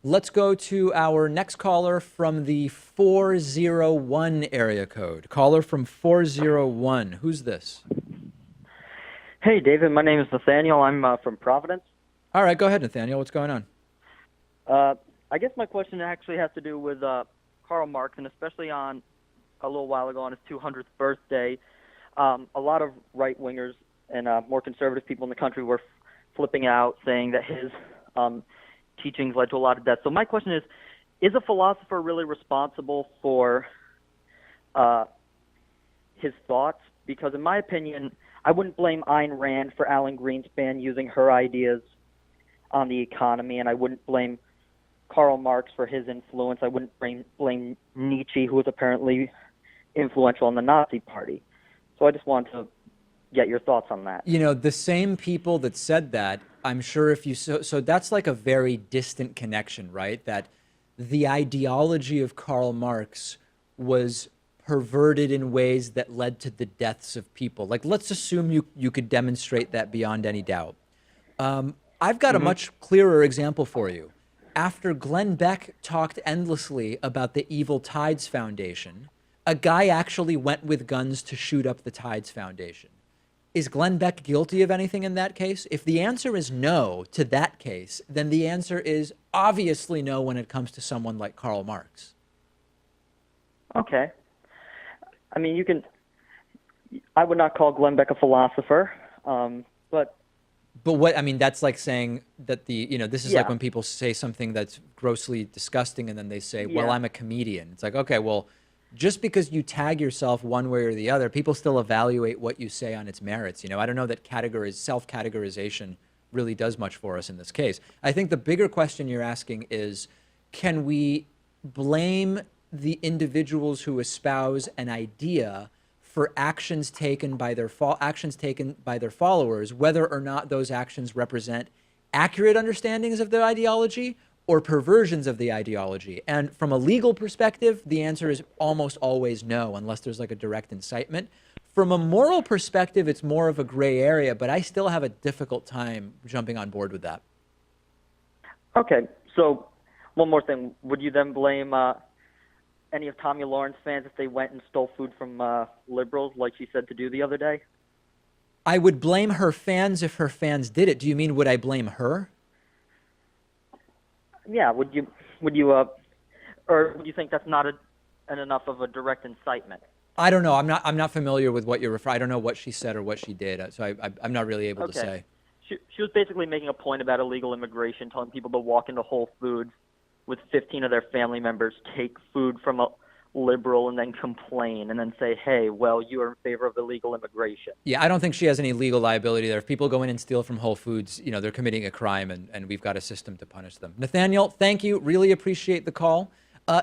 Let's go to our next caller from the 401 area code. Caller from 401. Who's this? Hey, David. My name is Nathaniel. I'm from Providence. All right, go ahead, Nathaniel. What's going on? I guess my question actually has to do with Karl Marx, and especially on a little while ago on his 200th birthday, a lot of right-wingers and more conservative people in the country were flipping out, saying that his teachings led to a lot of death. So my question is a philosopher really responsible for his thoughts? Because in my opinion, I wouldn't blame Ayn Rand for Alan Greenspan using her ideas on the economy, and I wouldn't blame Karl Marx for his influence. I wouldn't blame Nietzsche, who was apparently influential in the Nazi Party. So I just wanted to get your thoughts on that. You know, the same people that said that, I'm sure if you, so that's like a very distant connection, right? That the ideology of Karl Marx was perverted in ways that led to the deaths of people. Like, let's assume you could demonstrate that beyond any doubt. I've got a much clearer example for you. After Glenn Beck talked endlessly about the Evil Tides Foundation, a guy actually went with guns to shoot up the Tides Foundation. Is Glenn Beck guilty of anything in that case? If the answer is no to that case, then the answer is obviously no when it comes to someone like Karl Marx. Okay. I mean, I would not call Glenn Beck a philosopher, but what, I mean, that's like saying that this is like yeah. when people say something that's grossly disgusting and then they say, well, Yeah. I'm a comedian. It's like, okay, well, just because you tag yourself one way or the other, people still evaluate what you say on its merits. I don't know that self-categorization really does much for us in this case. I think the bigger question you're asking is, can we blame the individuals who espouse an idea for actions taken by their followers, whether or not those actions represent accurate understandings of the ideology or perversions of the ideology? And from a legal perspective, the answer is almost always no, unless there's like a direct incitement. From a moral perspective, it's more of a gray area, but I still have a difficult time jumping on board with that. Okay. So one more thing. Would you then blame any of Tommy Lawrence fans if they went and stole food from liberals like she said to do the other day? I would blame her fans if her fans did it. Do you mean would I blame her? Yeah. Or would you think that's not an enough of a direct incitement? I don't know. I'm not familiar with what you're referring. I don't know what she said or what she did. So I'm not really able to Okay. say. She was basically making a point about illegal immigration, telling people to walk into Whole Foods with 15 of their family members, take food from a liberal, and then complain, and then say, hey, well, you are in favor of illegal immigration. Yeah, I don't think she has any legal liability there. If people go in and steal from Whole Foods, they're committing a crime, and we've got a system to punish them. Nathaniel, thank you. Really appreciate the call.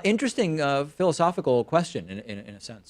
Interesting philosophical question in a sense.